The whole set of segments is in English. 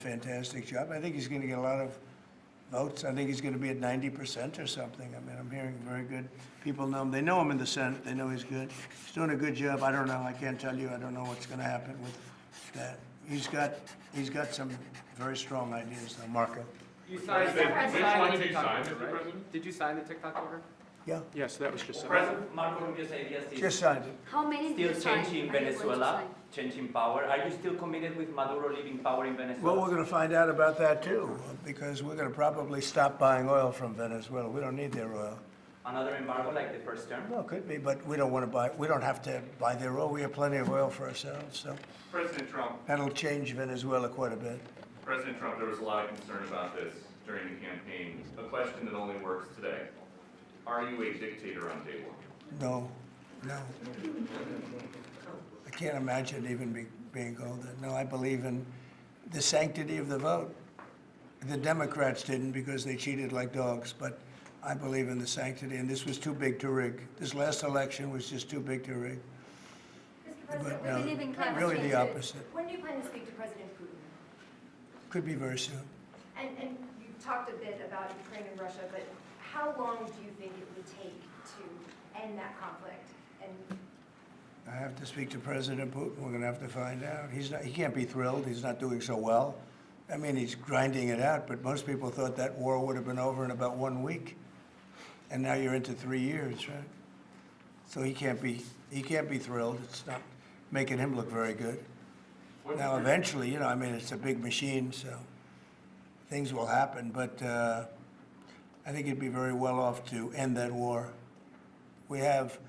fantastic job. I think he's going to get a lot of votes. I think he's going to be at 90% or something. I mean, I'm hearing very good people know him. They know him in the Senate. They know he's good. He's doing a good job. I don't know. I can't tell you. I don't know what's going to happen with that. He's got some very strong ideas, though. Marco. You signed the TikTok order, right? President? Did you sign the TikTok order? Yeah, Yes, that was just. President Marco Rubio's ideas is just signed it. How many did you still sign? changing Are you going to Venezuela, sign? changing power. Are you still committed with Maduro leaving power in Venezuela? Well, we're going to find out about that, too, because we're going to probably stop buying oil from Venezuela. We don't need their oil. Another embargo like the first term? Well, it could be, but we don't want to buy, we don't have to buy their oil. We have plenty of oil for ourselves, so President Trump, that'll change Venezuela quite a bit. President Trump, there was a lot of concern about this during the campaign. A question that only works today. Are you a dictator on day one? No, no. I can't imagine even being called that. No, I believe in the sanctity of the vote. The Democrats didn't because they cheated like dogs, but I believe in the sanctity, and this was too big to rig. This last election was just too big to rig. Mr. President, But, we live in climate really the change. opposite. When do you plan to speak to President Putin? Could be very soon. And you've talked a bit about Ukraine and Russia, but how long do you think it would take to end that conflict? And I have to speak to President Putin. We're going to have to find out. He can't be thrilled. He's not doing so well. I mean, he's grinding it out, but most people thought that war would have been over in about 1 week. And now you're into 3 years, right? So he can't be thrilled. It's not making him look very good. Now, eventually, you know, I mean, it's a big machine, so things will happen. But I think he'd be very well off to end that war. We have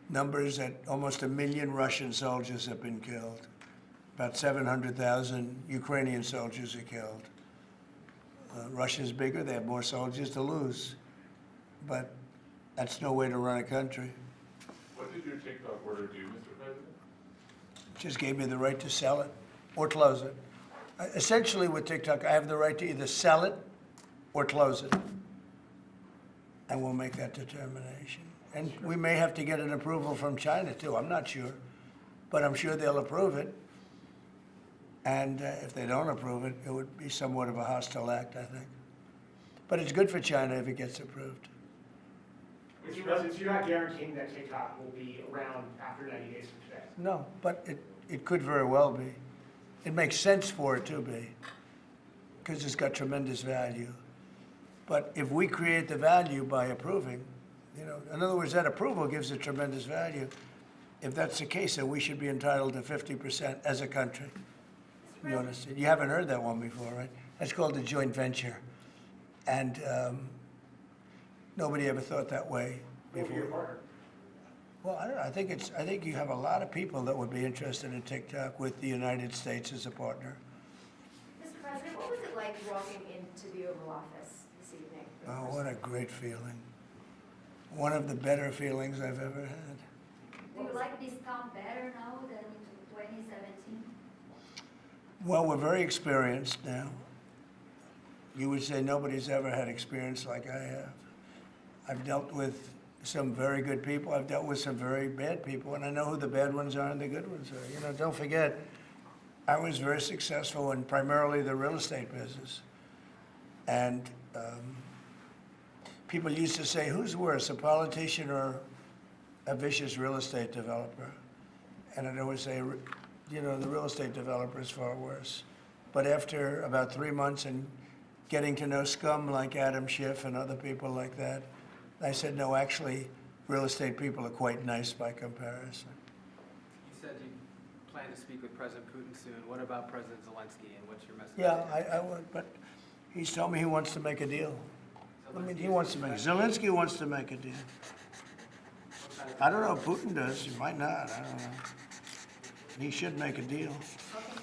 numbers that almost 1 million Russian soldiers have been killed. About 700,000 Ukrainian soldiers are killed. Russia's bigger. They have more soldiers to lose. But that's no way to run a country. What did your TikTok order do, Mr. President? Just gave me the right to sell it or close it. Essentially with TikTok, I have the right to either sell it or close it. And we'll make that determination. And we may have to get an approval from China too, I'm not sure. But I'm sure they'll approve it. And if they don't approve it, it would be somewhat of a hostile act, I think. But it's good for China if it gets approved. Mr. President, so you're not guaranteeing that TikTok will be around after 90 days from today? No, but it could very well be. It makes sense for it to be, because it's got tremendous value. But if we create the value by approving, you know, in other words, that approval gives it tremendous value. If that's the case, then we should be entitled to 50% as a country. You understand? You haven't heard that one before, right? That's called a joint venture. And nobody ever thought that way before. Well, I don't know. I think you have a lot of people that would be interested in TikTok with the United States as a partner. Mr. President, what was it like walking into the Oval Office this evening? Oh, what a great feeling. One of the better feelings I've ever had. Do you like this town better now than in 2017? Well, we're very experienced now. You would say nobody's ever had experience like I have. I've dealt with some very good people. I've dealt with some very bad people, and I know who the bad ones are and the good ones are. You know, don't forget, I was very successful in primarily the real estate business. And people used to say, who's worse, a politician or a vicious real estate developer? And I'd always say, you know, the real estate developer is far worse. But after about 3 months and getting to know scum like Adam Schiff and other people like that, I said, no, actually, real estate people are quite nice by comparison. You said you plan to speak with President Putin soon. What about President Zelensky, and what's your message? Yeah, I would, but he's told me he wants to make a deal. I mean, he wants to make, Zelensky wants to make a deal. I don't know if Putin does, he might not, I don't know. He should make a deal.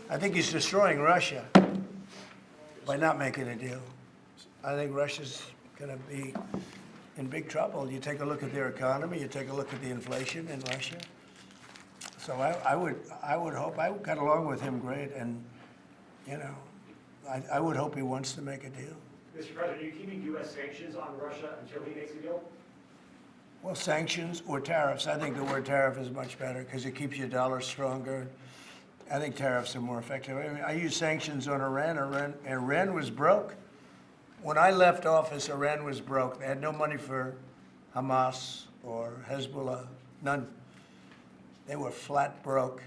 I think he's destroying Russia by not making a deal. I think Russia's going to be in big trouble. You take a look at their economy, you take a look at the inflation in Russia. So I would hope, I got along with him great, and, you know, I would hope he wants to make a deal. Mr. President, are you keeping U.S. sanctions on Russia until he makes a deal? Well, sanctions or tariffs. I think the word tariff is much better because it keeps your dollar stronger I think tariffs are more effective. I mean, I use sanctions on Iran. Iran was broke. When I left office, Iran was broke. They had no money for Hamas or Hezbollah, none. They were flat broke.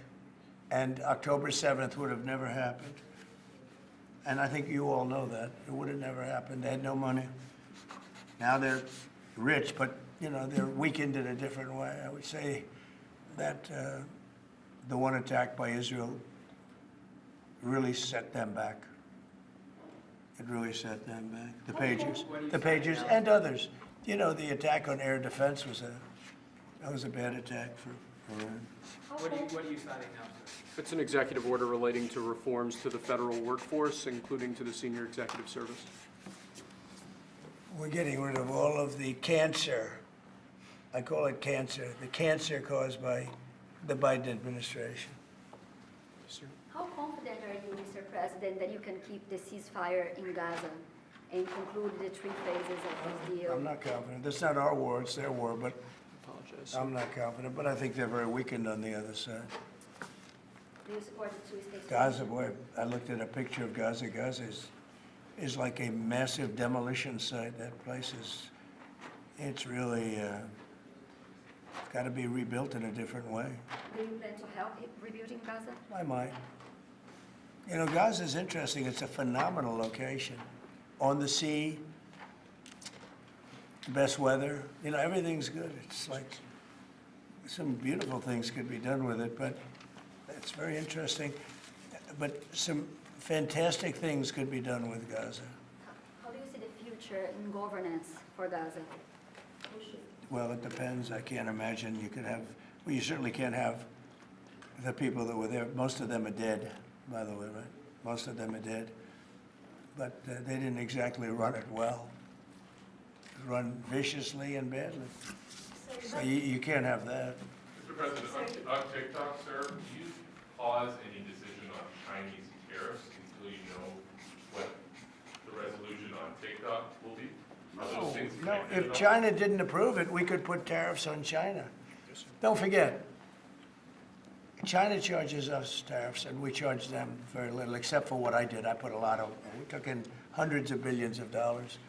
And October 7th would have never happened. And I think you all know that. It would have never happened. They had no money. Now they're rich, but, you know, they're weakened in a different way. I would say that the one attack by Israel really set them back. It really set them back. The Pagers, and others. You know, the attack on air defense was a bad attack for Iran. What are you signing now, sir? It's an executive order relating to reforms to the federal workforce, including to the senior executive service. We're getting rid of all of the cancer. I call it cancer. The cancer caused by the Biden administration. How confident are you, Mr. President, that you can keep the ceasefire in Gaza and conclude the 3 phases of this deal? I'm not confident. That's not our war, it's their war, but Apologize. I'm not confident. But I think they're very weakened on the other side. Do you support the 2-state Gaza, solution? boy, I looked at a picture of Gaza. Gaza is like a massive demolition site. That place it's really, it's got to be rebuilt in a different way. Do you plan to help rebuilding Gaza? I might. You know, Gaza is interesting. It's a phenomenal location. On the sea, best weather. You know, everything's good. It's like some beautiful things could be done with it, but it's very interesting. But some fantastic things could be done with Gaza. How do you see the future in governance for Gaza? Well, it depends. I can't imagine you could have, well, you certainly can't have the people that were there. Most of them are dead, by the way, right? Most of them are dead. But they didn't exactly run it well. Run viciously and badly. So you can't have that. Mr. President, on TikTok, sir, do you pause any decision on Chinese tariffs until you know what the resolution on TikTok will be? Are those things No, connected if at all? China didn't approve it, we could put tariffs on China. Don't forget, China charges us tariffs, and we charge them very little, except for what I did. I put a lot of, we took in hundreds of billions of dollars.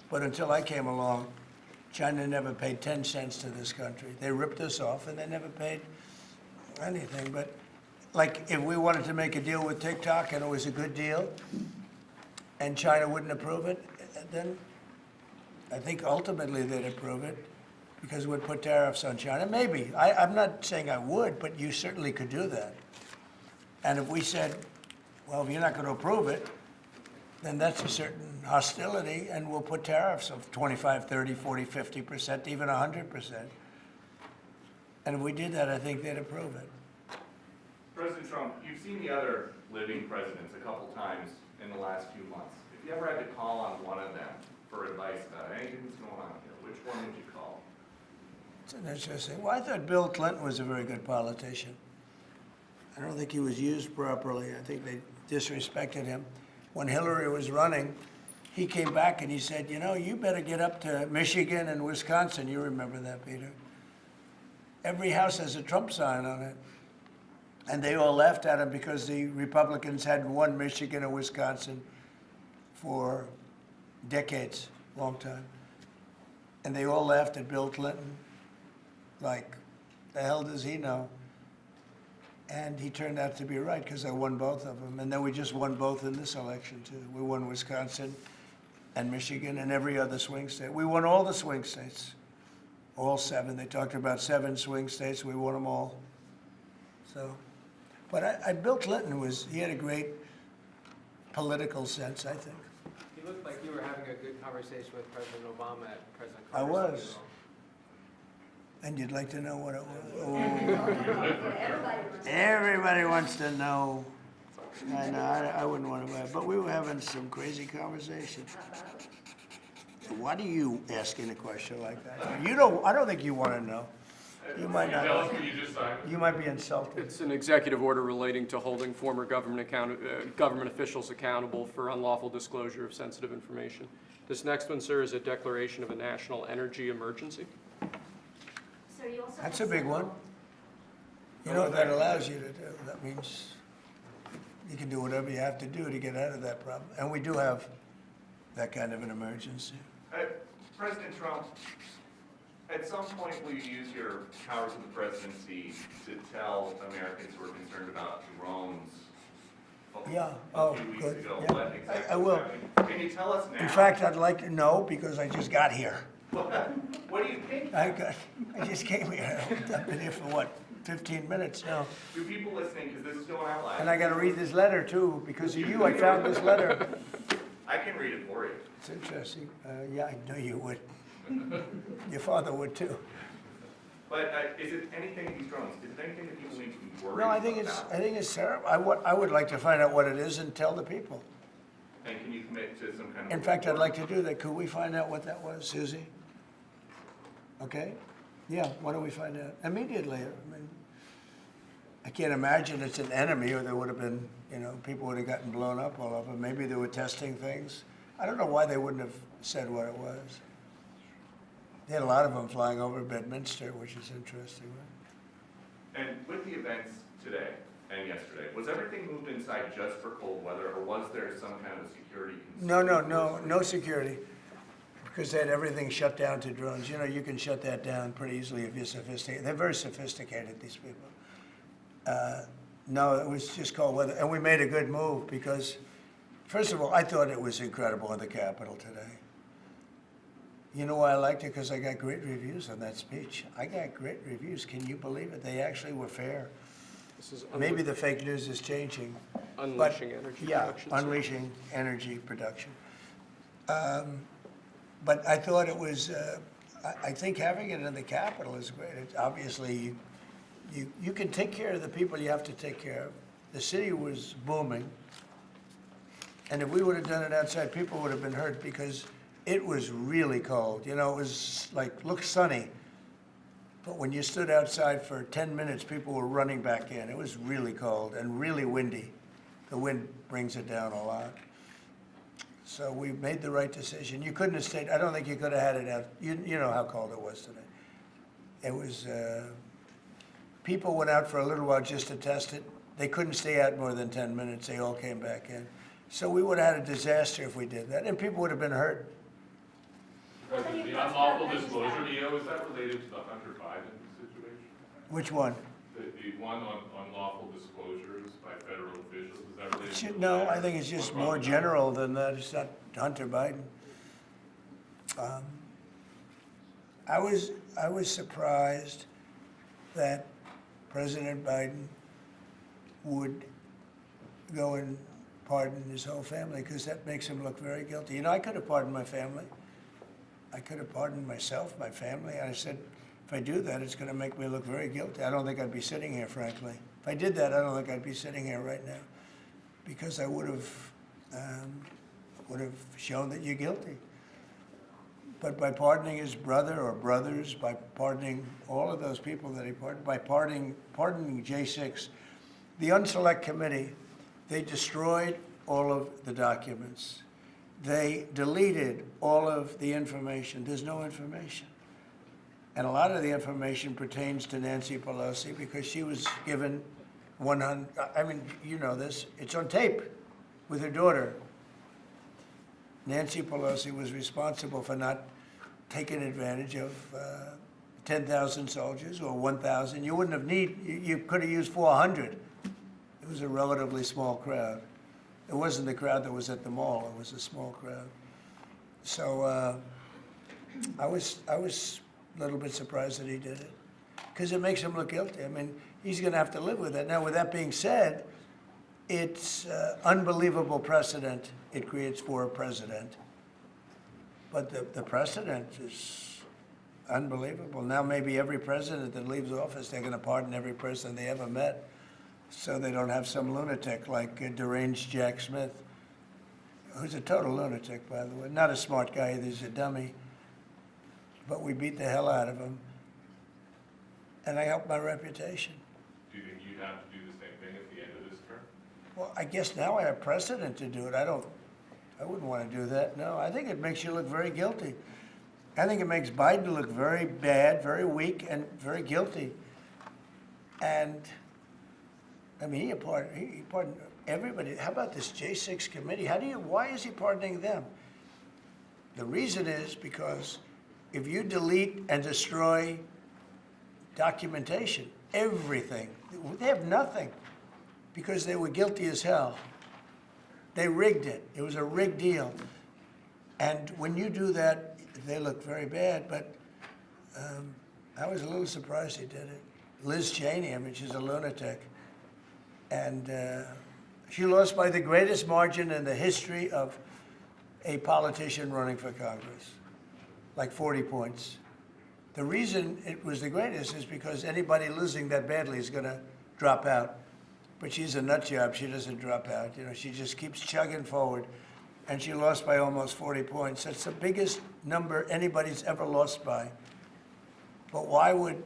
But until I came along, China never paid 10 cents to this country. They ripped us off, and they never paid anything. But like, if we wanted to make a deal with TikTok, and it was a good deal, and China wouldn't approve it, then I think ultimately they'd approve it, because we'd put tariffs on China. Maybe. I'm not saying I would, but you certainly could do that. And if we said, well, if you're not going to approve it, then that's a certain hostility, and we'll put tariffs of 25, 30, 40, 50%, even 100%. And if we did that, I think they'd approve it. President Trump, you've seen the other living presidents a couple times in the last few months. If you ever had to call on one of them for advice about anything that's going on here, which one would you call? It's an interesting. Well, I thought Bill Clinton was a very good politician. I don't think he was used properly. I think they disrespected him. When Hillary was running, he came back and he said, you know, you better get up to Michigan and Wisconsin. You remember that, Peter? Every house has a Trump sign on it. And they all laughed at him because the Republicans hadn't won Michigan or Wisconsin for decades, long time. And they all laughed at Bill Clinton. Like, the hell does he know? And he turned out to be right, because I won both of them. And then we just won both in this election, too. We won Wisconsin and Michigan and every other swing state. We won all the swing states, all 7. They talked about 7 swing states. We won them all. So, but Bill Clinton he had a great political sense, I think. You looked like you were having a good conversation with President Obama at President I Carter's was. funeral. And you'd like to know what it was? Oh. Everybody. Everybody wants to know. I know, I wouldn't want to, but we were having some crazy conversation. Why do you asking a question like that? I don't think you want to know. You might not. Tell us what you just signed. You might be insulted. It's an executive order relating to holding former government officials accountable for unlawful disclosure of sensitive information. This next one, sir, is a declaration of a national energy emergency. So you also That's have a big some- one. You know what that allows you to do? That means You can do whatever you have to do to get out of that problem. And we do have that kind of an emergency. President Trump, at some point will you use your powers of the presidency to tell Americans who are concerned about drones? Yeah, A oh, few weeks good, ago, yeah. what exactly I was will. happening? Can you tell us now? In fact, I'd like to know because I just got here. What do you think? I just came here. I've been here for what, 15 minutes now. Do people listening, because this is going out live. And I gotta read this letter too. Because of you, I found this letter. I can read it for you. It's interesting. Yeah, I knew you would. Your father would too. But is it anything with these drones? Is it anything that people need to be worried No, about? I think it's terrible. I would like to find out what it is and tell the people. And can you commit to some kind of? In fact, I'd like to do that. Could we find out what that was, Susie? Okay? Yeah, why don't we find out immediately? I mean, I can't imagine it's an enemy or there would have been, people would have gotten blown up all over. Maybe they were testing things. I don't know why they wouldn't have said what it was. They had a lot of them flying over Bedminster, which is interesting. Right? And with the events today and yesterday, was everything moved inside just for cold weather, or was there some kind of security concern? No security. Because they had everything shut down to drones. You can shut that down pretty easily if you're sophisticated. They're very sophisticated, these people. No, it was just cold weather. And we made a good move because, first of all, I thought it was incredible in the Capitol today. You know why I liked it? Because I got great reviews on that speech. I got great reviews. Can you believe it? They actually were fair. This is Maybe the fake news is changing. unleashing energy production. Yeah, unleashing energy production. But I thought it was, I think having it in the Capitol is great. Obviously, you can take care of the people you have to take care of. The city was booming. And if we would have done it outside, people would have been hurt because it was really cold. It was looked sunny. But when you stood outside for 10 minutes, people were running back in. It was really cold and really windy. The wind brings it down a lot. So we made the right decision. You couldn't have stayed, I don't think you could have had it out. You know how cold it was today. It was, people went out for a little while just to test it. They couldn't stay out more than 10 minutes. They all came back in. So we would have had a disaster if we did that, and people would have been hurt. President, the unlawful disclosure, EO, is that related to the Hunter Biden situation? Which one? The one on unlawful disclosures by federal officials, is that related to? No, I think it's just more general than that. It's not Hunter Biden. I was surprised that President Biden would go and pardon his whole family, because that makes him look very guilty. I could have pardoned my family. I could have pardoned myself, my family. I said, if I do that, it's going to make me look very guilty. I don't think I'd be sitting here, frankly. If I did that, I don't think I'd be sitting here right now, because I would have shown that you're guilty. But by pardoning his brother or brothers, by pardoning all of those people that he pardoned, by pardoning J6, the Unselect Committee, they destroyed all of the documents. They deleted all of the information. There's no information. And a lot of the information pertains to Nancy Pelosi because she was given 100, I mean, you know this, it's on tape with her daughter. Nancy Pelosi was responsible for not taking advantage of 10,000 soldiers or 1,000. You wouldn't have you could have used 400. It was a relatively small crowd. It wasn't the crowd that was at the mall. It was a small crowd. So I was a little bit surprised that he did it, because it makes him look guilty. I mean, he's going to have to live with it. Now, with that being said, it's unbelievable precedent it creates for a president. But the precedent is unbelievable. Now maybe every president that leaves office, they're going to pardon every person they ever met, so they don't have some lunatic like deranged Jack Smith, who's a total lunatic, by the way. Not a smart guy either, he's a dummy. But we beat the hell out of him. And I helped my reputation. Do you think you'd have to do the same thing at the end of this term? Well, I guess now I have precedent to do it. I wouldn't want to do that, no. I think it makes you look very guilty. I think it makes Biden look very bad, very weak, and very guilty. And, I mean, he pardoned everybody. How about this J6 committee? Why is he pardoning them? The reason is because if you delete and destroy documentation, everything, they have nothing because they were guilty as hell. They rigged it. It was a rigged deal. And when you do that, they look very bad, but I was a little surprised he did it. Liz Cheney, I mean, she's a lunatic. And she lost by the greatest margin in the history of a politician running for Congress, like 40 points. The reason it was the greatest is because anybody losing that badly is going to drop out. But she's a nut job. She doesn't drop out. You know, she just keeps chugging forward. And she lost by almost 40 points. That's the biggest number anybody's ever lost by. But why would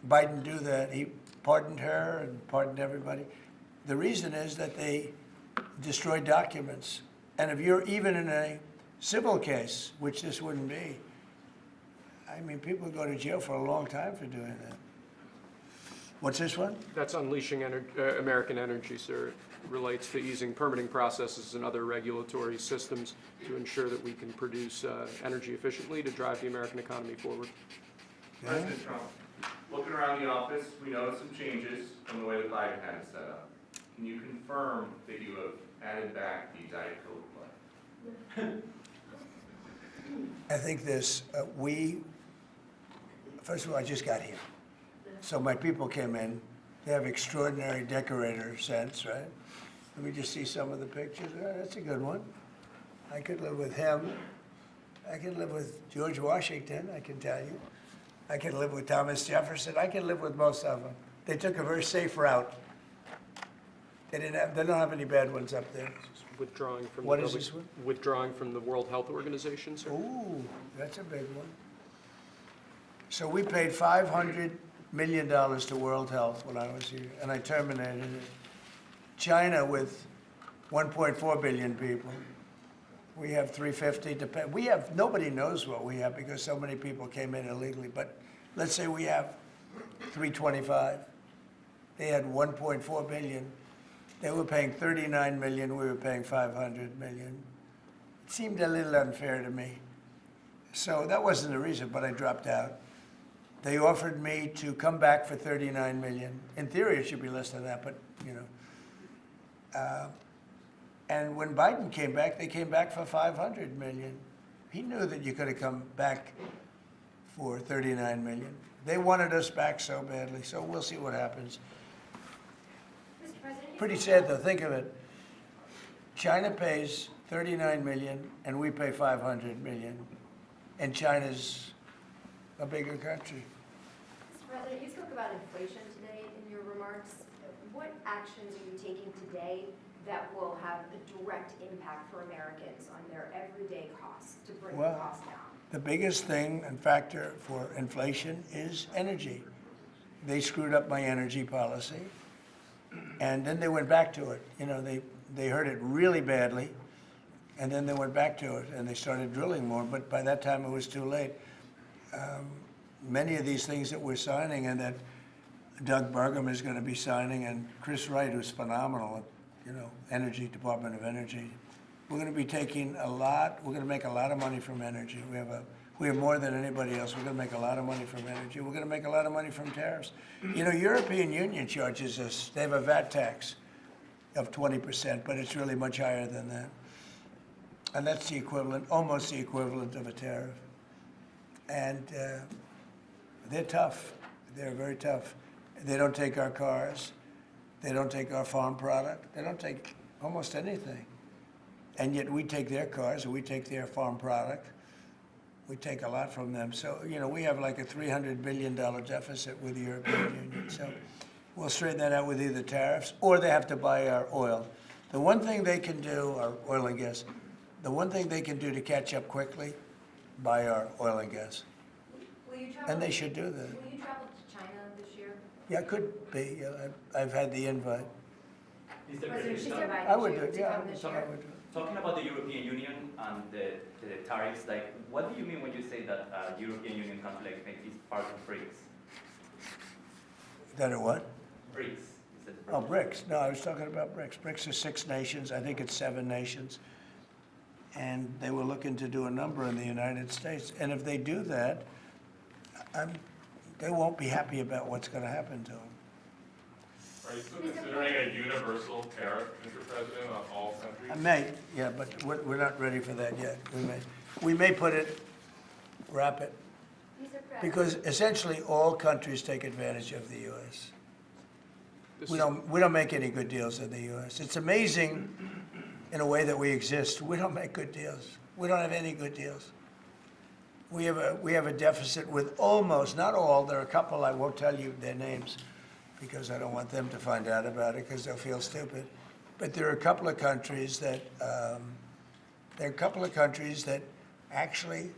Biden do that? He pardoned her and pardoned everybody. The reason is that they destroyed documents. And if you're even in a civil case, which this wouldn't be, I mean, people go to jail for a long time for doing that. What's this one? That's unleashing American energy, sir. It relates to easing permitting processes and other regulatory systems to ensure that we can produce energy efficiently to drive the American economy forward. President Trump, looking around the office, we noticed some changes from the way that Biden had it set up. Can you confirm that you have added back the Diet Coke play? I think this, first of all, I just got here. So my people came in. They have extraordinary decorator sense, right? Let me just see some of the pictures. Oh, that's a good one. I could live with him. I could live with George Washington, I can tell you. I could live with Thomas Jefferson. I could live with most of them. They took a very safe route. They don't have any bad ones up there. Withdrawing from What is this one? Withdrawing from the World Health Organization, sir. Ooh, that's a big one. So we paid $500 million to World Health when I was here, and I terminated it. China with 1.4 billion people. We have 350 to pay. Nobody knows what we have because so many people came in illegally, but let's say we have 325. They had 1.4 billion. They were paying 39 million, we were paying 500 million. It seemed a little unfair to me. So that wasn't the reason, but I dropped out. They offered me to come back for 39 million. In theory, it should be less than that, but you know. And when Biden came back, they came back for 500 million. He knew that you could have come back for 39 million. They wanted us back so badly, so we'll see what happens. Mr. President, Pretty sad though, think of it. China pays 39 million and we pay 500 million. And China's a bigger country. Mr. President, you spoke about inflation today in your remarks. What actions are you taking today that will have a direct impact for Americans on their everyday costs to bring the Well, cost down? The biggest thing and factor for inflation is energy. They screwed up my energy policy, and then they went back to it. You know, they heard it really badly, and then they went back to it, and they started drilling more, but by that time it was too late. Many of these things that we're signing and that Doug Burgum is going to be signing, and Chris Wright, who's phenomenal, you know, Department of Energy. We're going to be taking we're going to make a lot of money from energy. We have more than anybody else. We're going to make a lot of money from energy. We're going to make a lot of money from tariffs. You know, European Union charges us, they have a VAT tax of 20%, but it's really much higher than that. And that's the equivalent, almost the equivalent of a tariff. And they're tough. They're very tough. They don't take our cars. They don't take our farm product. They don't take almost anything. And yet we take their cars and we take their farm product. We take a lot from them. So, you know, we have like a $300 billion deficit with the European Union. So we'll straighten that out with either tariffs or they have to buy our oil. The one thing they can do, our oil and gas, the one thing they can do to catch up quickly, buy our oil and gas. Will you travel? And they should do that. Will you travel to China this year? Yeah, it could be. I've had the invite. Mr. President, she's President, invited I would you do it, to yeah. come this year. I would do it. talking about the European Union and the tariffs, like, what do you mean when you say that European Union country like is part of BRICS? That or what? BRICS. said Oh, BRICS. No, I was talking about BRICS. BRICS is 6 nations. I think it's 7 nations. And they were looking to do a number in the United States. And if they do that, they won't be happy about what's going to happen to them. Are you still considering a universal tariff, Mr. President, on all countries? I may, yeah, but we're not ready for that yet. We may wrap it, Mr. President, because essentially all countries take advantage of the U.S. This We is- don't make any good deals in the U.S. It's amazing in a way that we exist. We don't make good deals. We don't have any good deals. We have a deficit with almost, not all, there are a couple, I won't tell you their names because I don't want them to find out about it because they'll feel stupid. But there are a couple of countries that, actually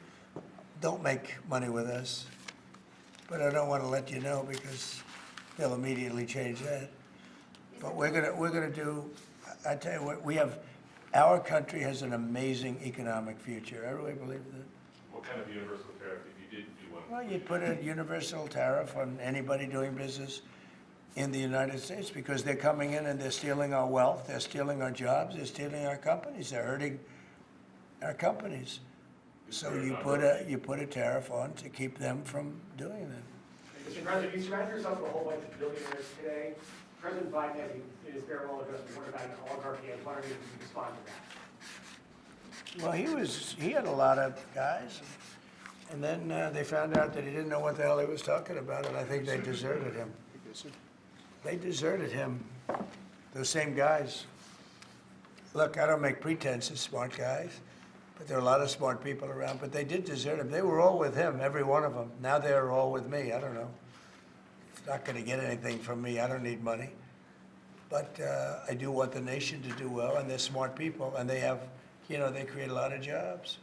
don't make money with us. But I don't want to let you know because they'll immediately change that. But we're gonna do, I tell you what, our country has an amazing economic future. I really believe that. What kind of universal tariff if you did do one? Well, you'd put a universal tariff on anybody doing business in the United States because they're coming in and they're stealing our wealth, they're stealing our jobs, they're stealing our companies, they're hurting our companies. So you put a tariff on to keep them from doing that. Mr. President, you surrounded yourself with a whole bunch of billionaires today. President Biden, as in his farewell address, warned about an oligarchy. I was wondering if you could respond to that. Well, he had a lot of guys, and then they found out that he didn't know what the hell he was talking about, and I think they deserted him. They deserted him, those same guys. Look, I don't make pretenses, smart guys, but there are a lot of smart people around, but they did desert him. They were all with him, every one of them. Now they're all with me, I don't know. It's not gonna get anything from me, I don't need money. But I do want the nation to do well, and they're smart people, and they have, they create a lot of jobs.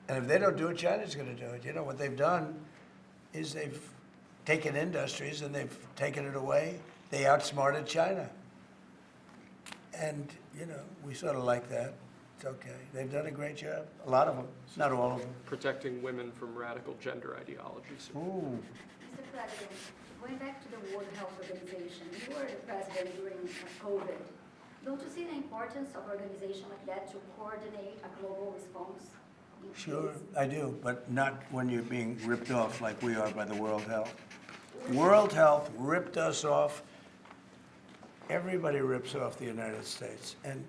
And if they don't do it, China's gonna do it. What they've done is they've taken industries and they've taken it away. They outsmarted China. And, we sort of like that. It's okay. They've done a great job. A lot of them, not all of them. Protecting women from radical gender ideologies. Ooh. Mr. President, going back to the World Health Organization, you were the president during COVID. Don't you see the importance of an organization like that to coordinate a global response? Sure, I do, but not when you're being ripped off like we are by the World Health. World Health ripped us off. Everybody rips off the United States, and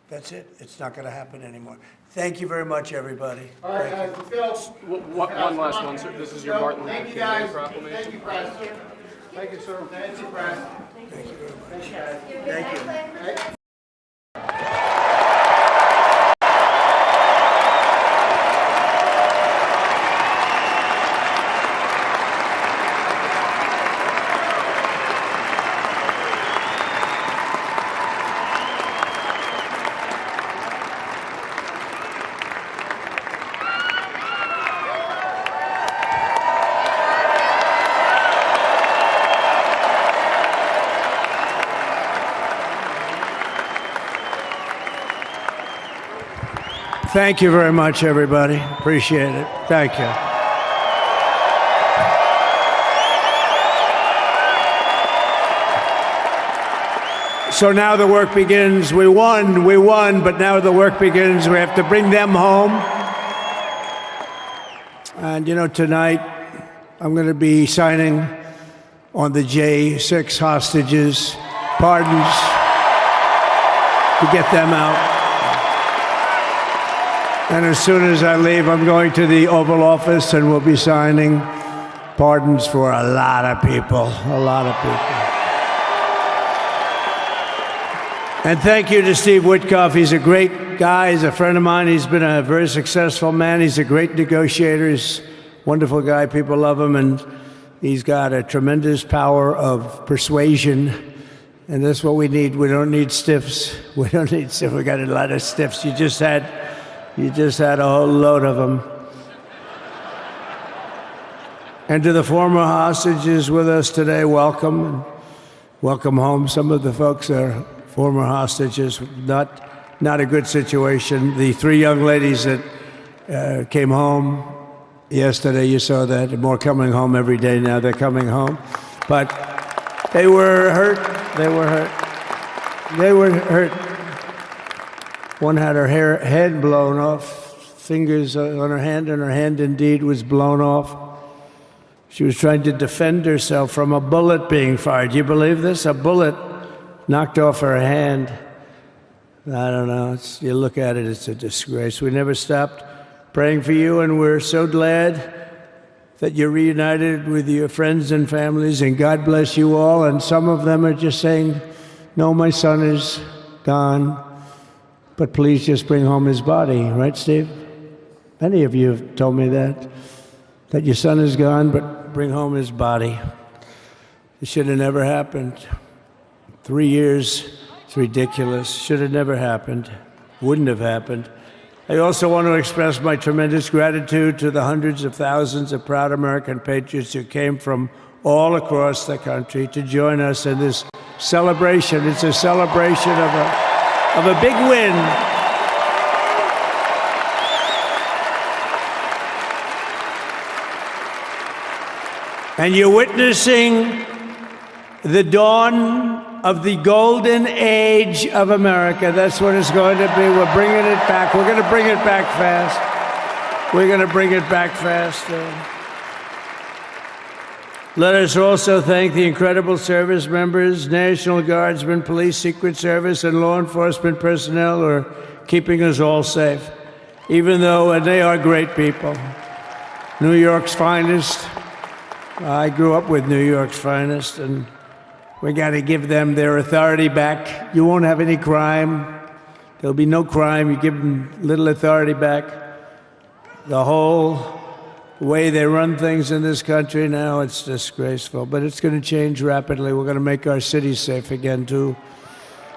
that's it. It's not going to happen anymore. Thank you very much, everybody. All right, guys, let's go. One last one, sir. This is your Martin Luther Thank you, King guys. Day proclamation. Thank you, Press. Thank you, sir. Thank you, Press. Thank you very much. Thank you, guys. Thank you. Thank you very much, everybody. Appreciate it. Thank you. So now the work begins. We won, but now the work begins. We have to bring them home. And tonight I'm going to be signing on the J6 hostages, pardons, to get them out. And as soon as I leave, I'm going to the Oval Office and we'll be signing pardons for a lot of people, And thank you to Steve Witkoff. He's a great guy. He's a friend of mine. He's been a very successful man. He's a great negotiator. He's a wonderful guy. People love him. And he's got a tremendous power of persuasion. And that's what we need. We don't need stiffs. We got a lot of stiffs. You just had a whole load of them. And to the former hostages with us today, welcome. Welcome home. Some of the folks are former hostages. Not a good situation. The 3 young ladies that came home yesterday, you saw that. More coming home every day now. They're coming home. But They were hurt. They were hurt. They were hurt. One had her head blown off, fingers on her hand, and her hand indeed was blown off. She was trying to defend herself from a bullet being fired. You believe this? A bullet knocked off her hand. I don't know. You look at it, it's a disgrace. We never stopped praying for you, and we're so glad that you're reunited with your friends and families, and God bless you all. And some of them are just saying, no, my son is gone, but please just bring home his body. Right, Steve? Many of you have told me that your son is gone, but bring home his body. It should have never happened. 3 years, it's ridiculous. Should have never happened. Wouldn't have happened. I also want to express my tremendous gratitude to the hundreds of thousands of proud American patriots who came from all across the country to join us in this celebration. It's a celebration of a big win. And you're witnessing the dawn of the golden age of America. That's what it's going to be. We're bringing it back. We're going to bring it back fast. We're going to bring it back fast. Let us also thank the incredible service members, National Guardsmen, Police, Secret Service, and law enforcement personnel who are keeping us all safe, even though, and they are great people. New York's finest. I grew up with New York's finest, and we got to give them their authority back. You won't have any crime. There'll be no crime. You give them little authority back. The whole way they run things in this country now, it's disgraceful. But it's going to change rapidly. We're going to make our cities safe again, too.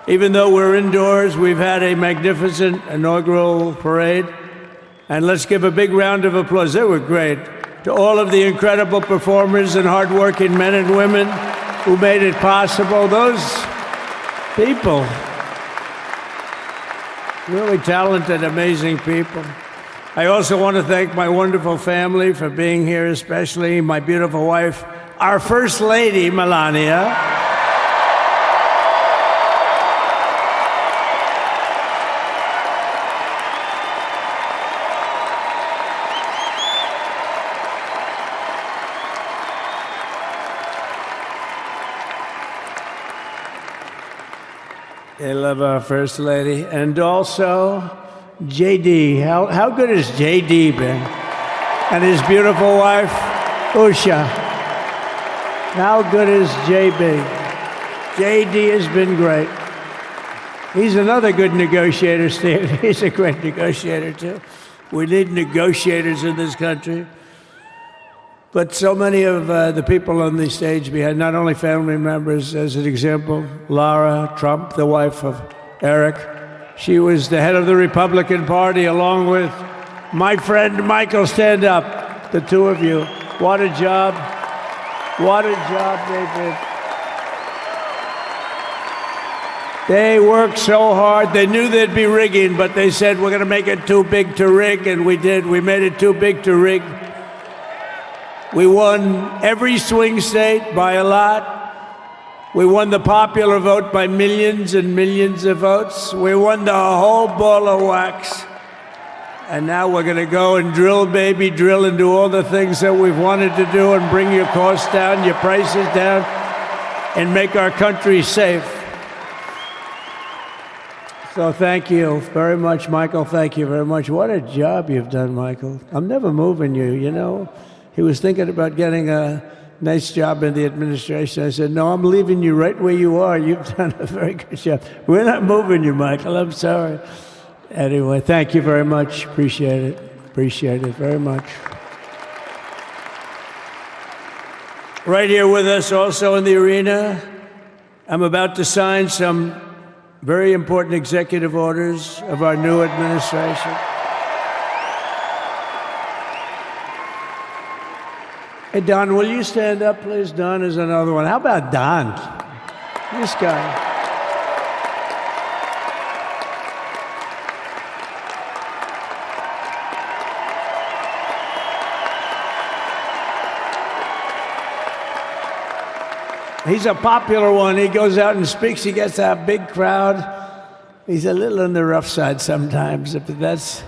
Even though we're indoors, we've had a magnificent inaugural parade. And let's give a big round of applause. They were great. To all of the incredible performers and hardworking men and women who made it possible. Those people, really talented, amazing people. I also want to thank my wonderful family for being here, especially my beautiful wife, our First Lady, Melania. I love our First Lady. And also, JD. How good has JD been? And his beautiful wife, Usha. How good is JB? JD has been great. He's another good negotiator, Steve. He's a great negotiator, too. We need negotiators in this country. But so many of the people on the stage behind, not only family members, as an example, Lara Trump, the wife of Eric. She was the head of the Republican Party, along with my friend Michael. Stand up, the two of you. What a job. What a job they did. They worked so hard. They knew there'd be rigging, but they said, we're going to make it too big to rig, and we did. We made it too big to rig. We won every swing state by a lot. We won the popular vote by millions and millions of votes. We won the whole ball of wax. And now we're going to go and drill, baby, drill, and do all the things that we've wanted to do and bring your costs down, your prices down, and make our country safe. So thank you very much, Michael. Thank you very much. What a job you've done, Michael. I'm never moving you, you know. He was thinking about getting a nice job in the administration. I said, no, I'm leaving you right where you are. You've done a very good job. We're not moving you, Michael. I'm sorry. Anyway, thank you very much. Appreciate it. Appreciate it very much. Right here with us also in the arena, I'm about to sign some very important executive orders of our new administration. Hey, Don, will you stand up, please? Don is another one. How about Don? This guy. He's a popular one. He goes out and speaks. He gets a big crowd. He's a little on the rough side sometimes, but that's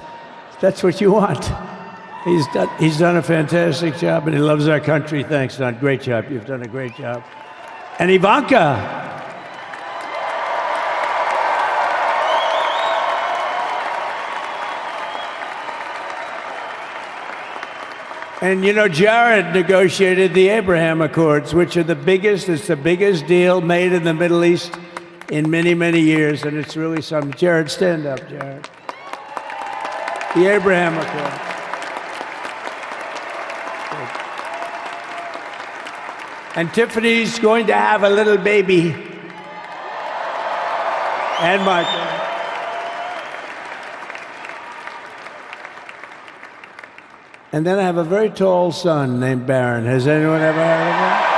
what you want. He's done a fantastic job, and he loves our country. Thanks, Don. Great job. You've done a great job. And Ivanka. And you know, Jared negotiated the Abraham Accords, which are it's the biggest deal made in the Middle East in many, many years, and it's really something. Jared, stand up, Jared. The Abraham Accords. And Tiffany's going to have a little baby. And Michael. And then I have a very tall son named Barron. Has anyone ever heard of him?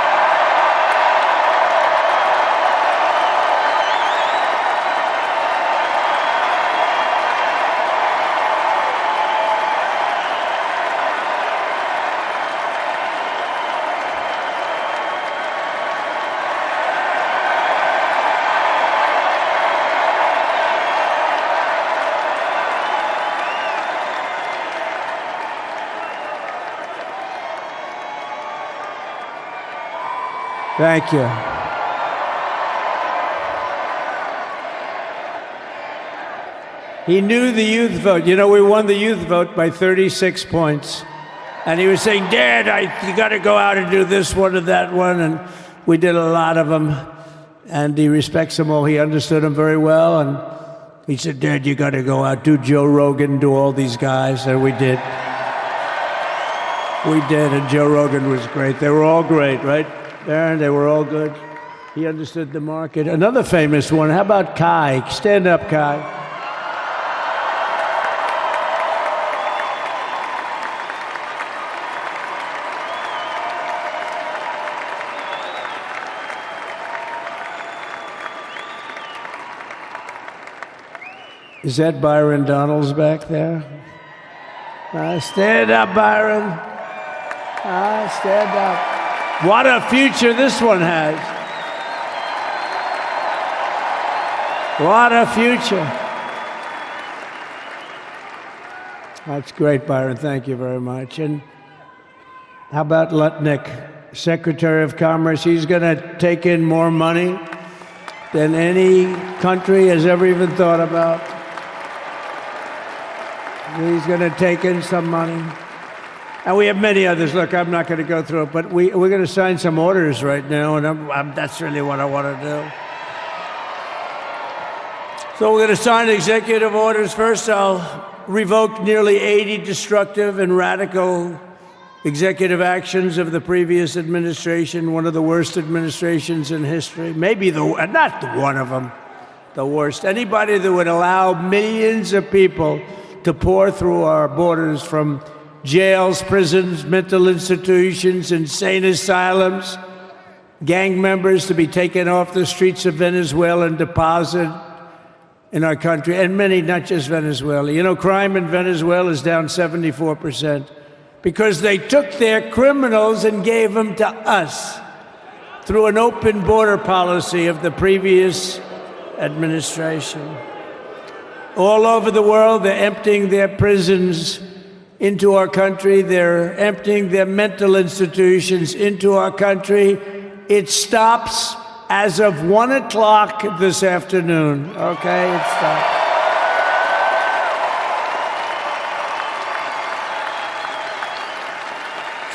Thank you. He knew the youth vote. You know, we won the youth vote by 36 points. And he was saying, Dad, you got to go out and do this one and that one. And we did a lot of them. And he respects them all. He understood them very well. And he said, Dad, you got to go out, do Joe Rogan, do all these guys. And we did. We did. And Joe Rogan was great. They were all great, right? Aaron, they were all good. He understood the market. Another famous one, how about Kai? Stand up, Kai. Is that Byron Donalds back there? Stand up, Byron. Stand up. What a future this one has. What a future. That's great, Byron. Thank you very much. And how about Lutnick, Secretary of Commerce? He's going to take in more money than any country has ever even thought about. He's going to take in some money. And we have many others. Look, I'm not going to go through it, but we're going to sign some orders right now, and that's really what I want to do. So we're going to sign executive orders. First, I'll revoke nearly 80 destructive and radical executive actions of the previous administration, one of the worst administrations in history. Maybe not one of them, the worst. Anybody that would allow millions of people to pour through our borders from jails, prisons, mental institutions, insane asylums, gang members to be taken off the streets of Venezuela and deposited in our country, and many, not just Venezuela. You know, crime in Venezuela is down 74% because they took their criminals and gave them to us through an open border policy of the previous administration. All over the world, they're emptying their prisons into our country. They're emptying their mental institutions into our country. It stops as of 1 o'clock this afternoon, okay? It stops.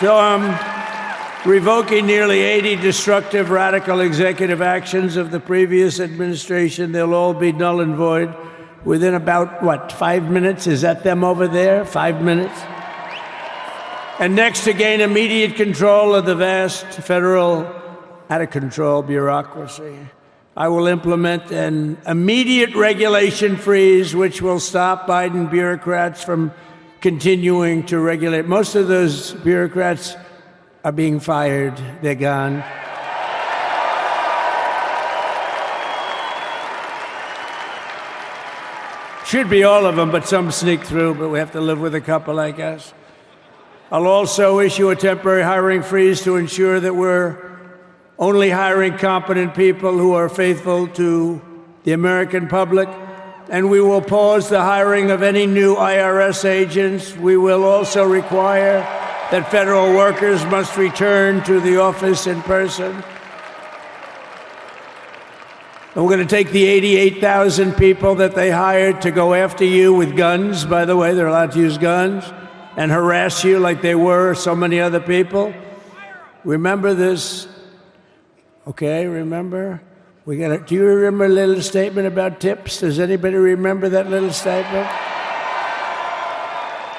So I'm revoking nearly 80 destructive, radical executive actions of the previous administration. They'll all be null and void within about, 5 minutes? Is that them over there? 5 minutes? And next, to gain immediate control of the vast federal, out-of-control bureaucracy, I will implement an immediate regulation freeze, which will stop Biden bureaucrats from continuing to regulate. Most of those bureaucrats are being fired. They're gone. Should be all of them, but some sneak through, but we have to live with a couple, I guess. I'll also issue a temporary hiring freeze to ensure that we're only hiring competent people who are faithful to the American public. And we will pause the hiring of any new IRS agents. We will also require that federal workers must return to the office in person. And we're going to take the 88,000 people that they hired to go after you with guns. By the way, they're allowed to use guns and harass you like they were so many other people. Remember this. Okay, remember? Do you remember a little statement about tips? Does anybody remember that little statement?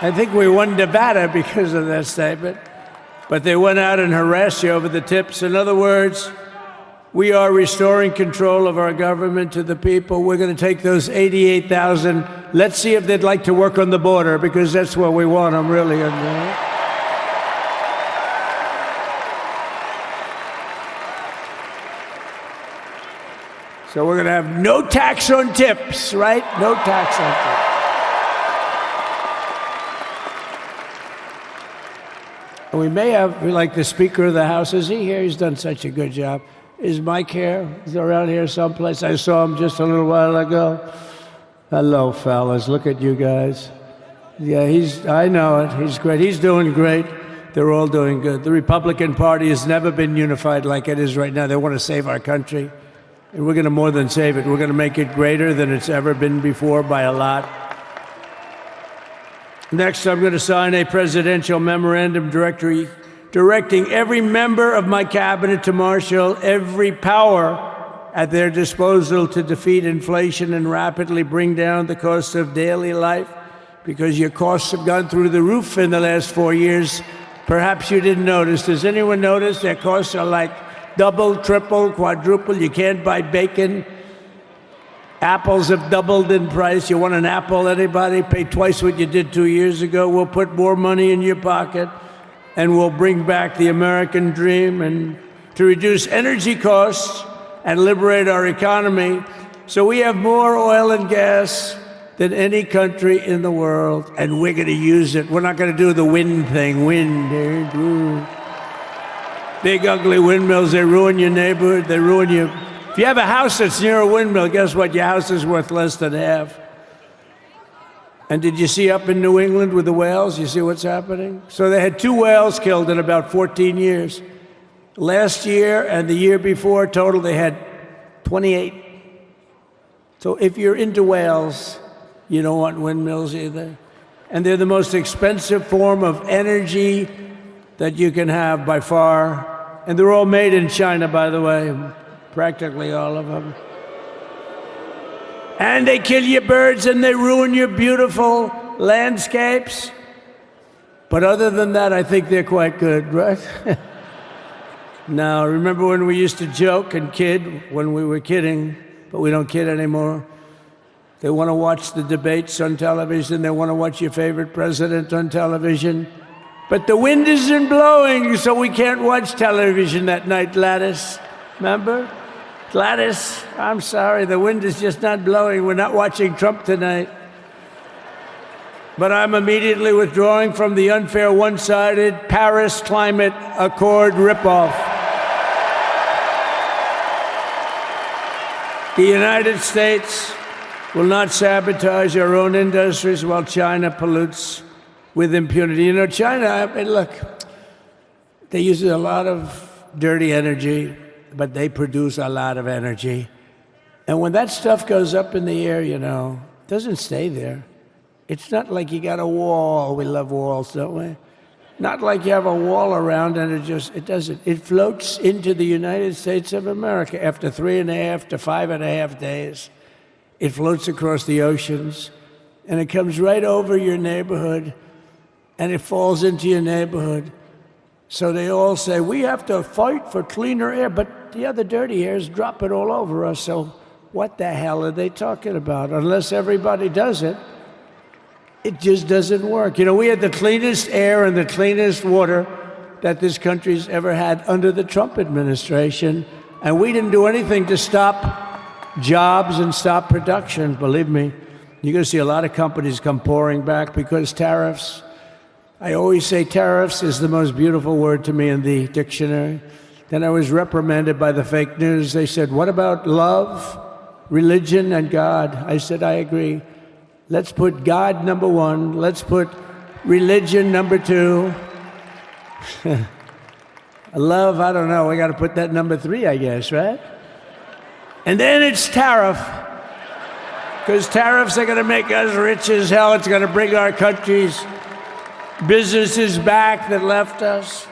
I think we won Nevada because of that statement. But they went out and harassed you over the tips. In other words, we are restoring control of our government to the people. We're going to take those 88,000. Let's see if they'd like to work on the border, because that's where we want them, really. So we're going to have no tax on tips, right? No tax on tips. And we may have, like the Speaker of the House, is he here? He's done such a good job. Is Mike here? He's around here someplace. I saw him just a little while ago. Hello, fellas. Look at you guys. Yeah, I know it. He's great. He's doing great. They're all doing good. The Republican Party has never been unified like it is right now. They want to save our country. And we're going to more than save it. We're going to make it greater than it's ever been before by a lot. Next, I'm going to sign a presidential memorandum directing every member of my cabinet to marshal every power at their disposal to defeat inflation and rapidly bring down the cost of daily life, because your costs have gone through the roof in the last 4 years. Perhaps you didn't notice. Does anyone notice their costs are like double, triple, quadruple? You can't buy bacon. Apples have doubled in price. You want an apple, anybody? Pay twice what you did 2 years ago. We'll put more money in your pocket, and we'll bring back the American dream and to reduce energy costs and liberate our economy. So we have more oil and gas than any country in the world, and we're going to use it. We're not going to do the wind thing. Wind. Big, ugly windmills, they ruin your neighborhood. They ruin you. If you have a house that's near a windmill, guess what? Your house is worth less than half. And did you see up in New England with the whales? You see what's happening? So they had 2 whales killed in about 14 years. Last year and the year before, total, they had 28. So if you're into whales, you don't want windmills either. And they're the most expensive form of energy that you can have by far. And they're all made in China, by the way, practically all of them. And they kill your birds and they ruin your beautiful landscapes. But other than that, I think they're quite good, right? Now, remember when we used to joke and kid when we were kidding, but we don't kid anymore? They want to watch the debates on television. They want to watch your favorite president on television. But the wind isn't blowing, so we can't watch television that night, Gladys. Remember? Gladys, I'm sorry, the wind is just not blowing. We're not watching Trump tonight. But I'm immediately withdrawing from the unfair, one-sided Paris Climate Accord ripoff. The United States will not sabotage our own industries while China pollutes with impunity. You know, China, I mean, look, they use a lot of dirty energy, but they produce a lot of energy. And when that stuff goes up in the air, you know, it doesn't stay there. It's not like you got a wall. We love walls, don't we? Not like you have a wall around and it doesn't. It floats into the United States of America after 3.5 to 5.5 days. It floats across the oceans, and it comes right over your neighborhood, and it falls into your neighborhood. So they all say, we have to fight for cleaner air, but the other dirty air is dropping all over us, so what the hell are they talking about? Unless everybody does it, it just doesn't work. You know, we had the cleanest air and the cleanest water that this country's ever had under the Trump administration, and we didn't do anything to stop jobs and stop production. Believe me, you're going to see a lot of companies come pouring back because tariffs. I always say tariffs is the most beautiful word to me in the dictionary. Then I was reprimanded by the fake news. They said, what about love, religion, and God? I said, I agree. Let's put God number one. Let's put religion number two. Love, I don't know. We got to put that number three, I guess, right? And then it's tariff. Because tariffs are going to make us rich as hell. It's going to bring our country's businesses back that left us.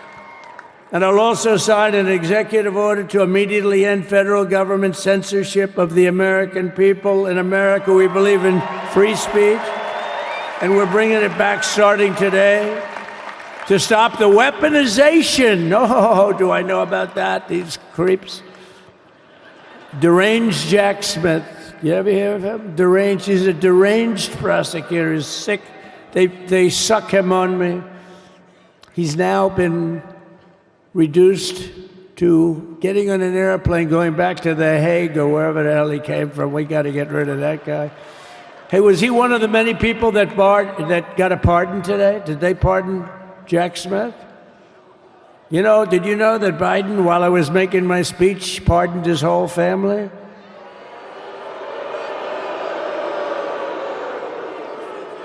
And I'll also sign an executive order to immediately end federal government censorship of the American people. In America, we believe in free speech, and we're bringing it back starting today. To stop the weaponization. Oh, do I know about that? These creeps. Deranged Jack Smith. You ever hear of him? Deranged. He's a deranged prosecutor. He's sick. They suck him on me. He's now been reduced to getting on an airplane, going back to The Hague or wherever the hell he came from. We got to get rid of that guy. Hey, was he one of the many people that got a pardon today? Did they pardon Jack Smith? You know, did you know that Biden, while I was making my speech, pardoned his whole family?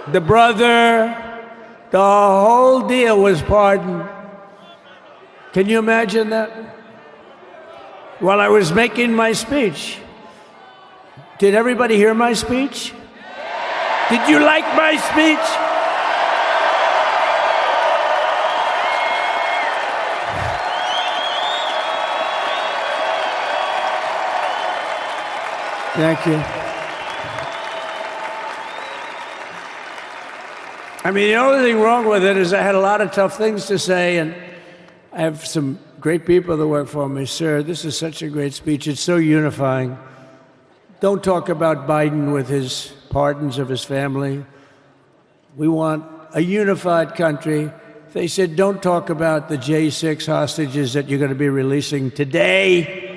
The brother, the whole deal was pardoned. Can you imagine that? While I was making my speech. Did everybody hear my speech? Did you like my speech? Thank you. I mean, the only thing wrong with it is I had a lot of tough things to say, and I have some great people that work for me. Sir, this is such a great speech. It's so unifying. Don't talk about Biden with his pardons of his family. We want a unified country. They said, don't talk about the J6 hostages that you're going to be releasing today.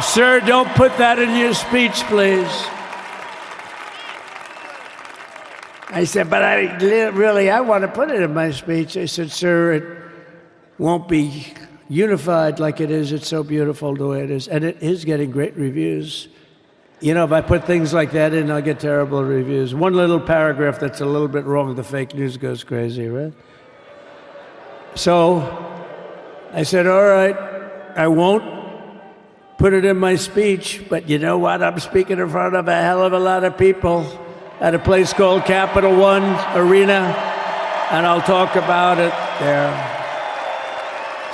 Sir, don't put that in your speech, please. I said, but I want to put it in my speech. I said, sir, it won't be unified like it is. It's so beautiful the way it is. And it is getting great reviews. You know, if I put things like that in, I'll get terrible reviews. One little paragraph that's a little bit wrong, the fake news goes crazy, right? So I said, all right, I won't put it in my speech, but you know what? I'm speaking in front of a hell of a lot of people at a place called Capital One Arena, and I'll talk about it there.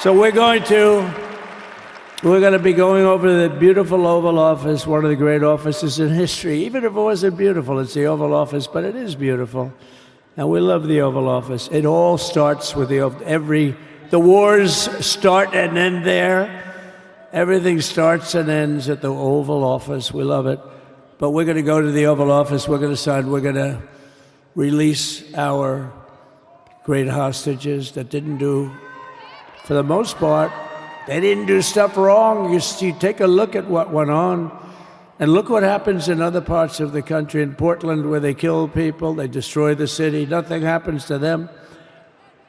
So we're going to be going over the beautiful Oval Office, one of the great offices in history. Even if it wasn't beautiful, it's the Oval Office, but it is beautiful. And we love the Oval Office. It all starts with the wars start and end there. Everything starts and ends at the Oval Office. We love it. But we're going to go to the Oval Office. We're going to release our great hostages that didn't do, for the most part, they didn't do stuff wrong. You take a look at what went on, and look what happens in other parts of the country. In Portland, where they kill people, they destroy the city, nothing happens to them.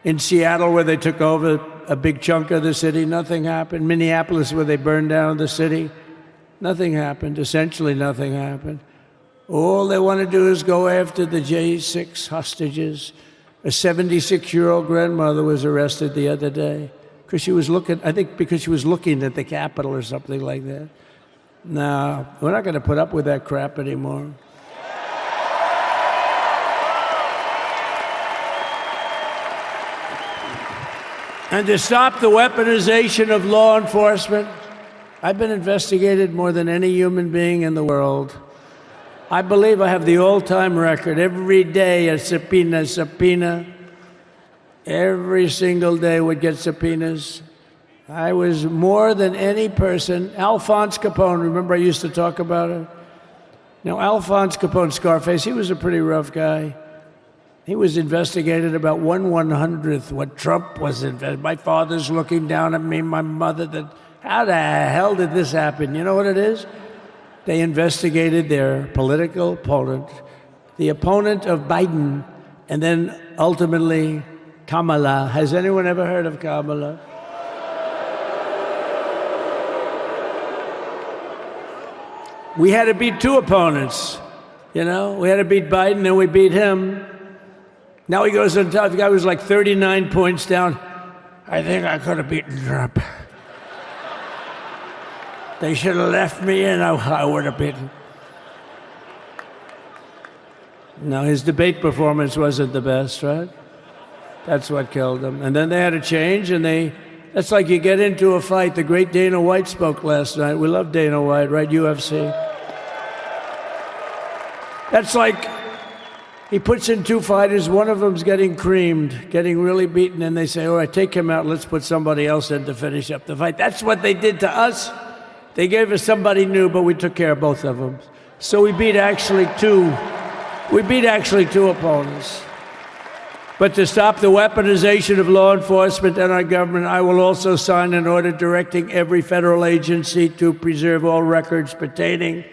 In Seattle, where they took over a big chunk of the city, nothing happened. Minneapolis, where they burned down the city, nothing happened. Essentially nothing happened. All they want to do is go after the J6 hostages. A 76-year-old grandmother was arrested the other day because she was looking at the Capitol or something like that. No, we're not going to put up with that crap anymore. And to stop the weaponization of law enforcement, I've been investigated more than any human being in the world. I believe I have the all-time record. Every day a subpoena. Every single day would get subpoenas. I was more than any person. Alphonse Capone, remember I used to talk about it? Now, Alphonse Capone, Scarface, he was a pretty rough guy. He was investigated about 1/100th what Trump was investigated. My father's looking down at me, my mother, how the hell did this happen? You know what it is? They investigated their political opponent, the opponent of Biden, and then ultimately Kamala. Has anyone ever heard of Kamala? We had to beat two opponents. You know, we had to beat Biden, then we beat him. Now he goes on top. The guy was like 39 points down. I think I could have beaten Trump. They should have left me in. I would have beaten. No, his debate performance wasn't the best, right? That's what killed him. And then they had to change, and that's like you get into a fight. The great Dana White spoke last night. We love Dana White, right? UFC. That's like he puts in two fighters, one of them's getting creamed, getting really beaten, and they say, all right, take him out, let's put somebody else in to finish up the fight. That's what they did to us. They gave us somebody new, but we took care of both of them. So we beat actually two opponents. But to stop the weaponization of law enforcement and our government, I will also sign an order directing every federal agency to preserve all records pertaining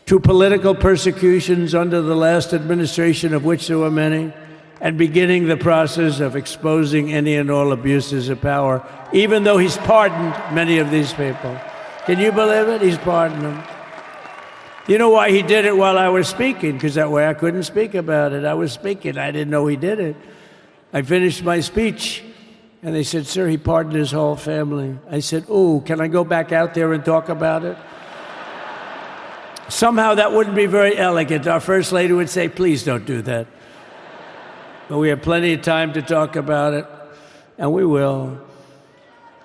to political persecutions under the last administration, of which there were many, and beginning the process of exposing any and all abuses of power, even though he's pardoned many of these people. Can you believe it? He's pardoned them. You know why he did it while I was speaking? Because that way I couldn't speak about it. I was speaking. I didn't know he did it. I finished my speech, and they said, sir, he pardoned his whole family. I said, ooh, can I go back out there and talk about it? Somehow that wouldn't be very elegant. Our First Lady would say, please don't do that. But we have plenty of time to talk about it, and we will.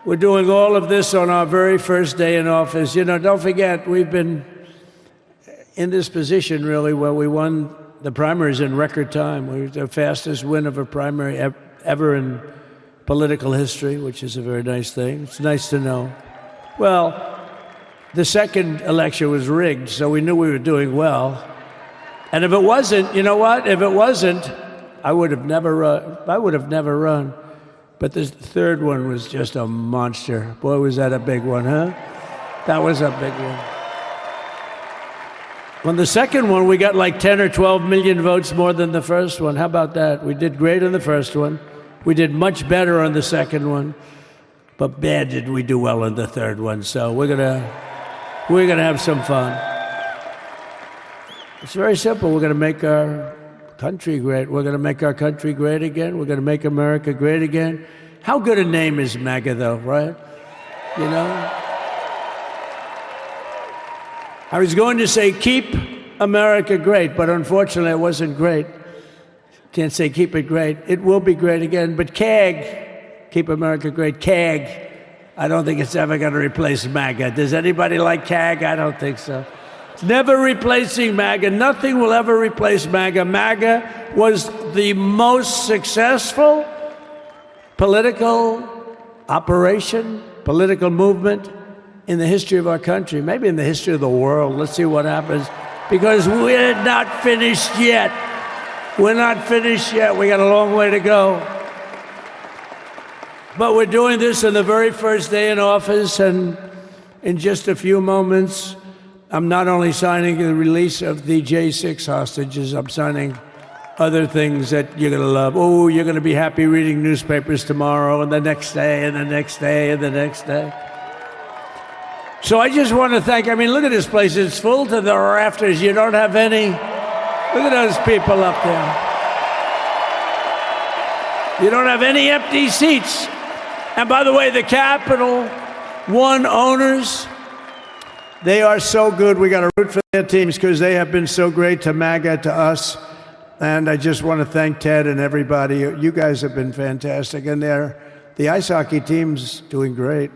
We're doing all of this on our very first day in office. You know, don't forget, we've been in this position, really, where we won the primaries in record time. We were the fastest win of a primary ever in political history, which is a very nice thing. It's nice to know. Well, the second election was rigged, so we knew we were doing well. And if it wasn't, you know what? If it wasn't, I would have never run. But the third one was just a monster. Boy, was that a big one, huh? That was a big one. On the second one, we got like 10 or 12 million votes more than the first one. How about that? We did great on the first one. We did much better on the second one. But bad did we do well on the third one. So we're gonna have some fun. It's very simple. We're gonna make our country great. We're gonna make our country great again. We're gonna make America great again. How good a name is MAGA, though, right? You know? I was going to say, keep America great, but unfortunately it wasn't great. Can't say keep it great. It will be great again, but CAG, keep America great, CAG, I don't think it's ever going to replace MAGA. Does anybody like CAG? I don't think so. It's never replacing MAGA. Nothing will ever replace MAGA. MAGA was the most successful political operation, political movement in the history of our country, maybe in the history of the world. Let's see what happens. Because we're not finished yet. We're not finished yet. We got a long way to go. But we're doing this on the very first day in office, and in just a few moments, I'm not only signing the release of the J6 hostages, I'm signing other things that you're going to love. Oh, you're going to be happy reading newspapers tomorrow, and the next day, and the next day, and the next day. So I just want to thank, I mean, look at this place. It's full to the rafters. You don't have any. Look at those people up there. You don't have any empty seats. And by the way, the Capital One owners, they are so good. We got to root for their teams because they have been so great to MAGA, to us. And I just want to thank Ted and everybody. You guys have been fantastic. And the ice hockey team's doing great.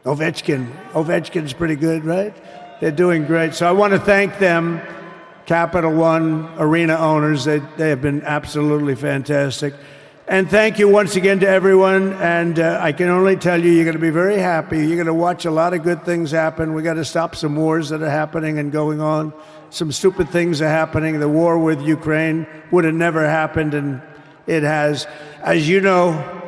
Ovechkin's pretty good, right? They're doing great. So I want to thank them, Capital One arena owners. They have been absolutely fantastic. And thank you once again to everyone. And I can only tell you, you're going to be very happy. You're going to watch a lot of good things happen. We got to stop some wars that are happening and going on. Some stupid things are happening. The war with Ukraine would have never happened, and it has. As you know,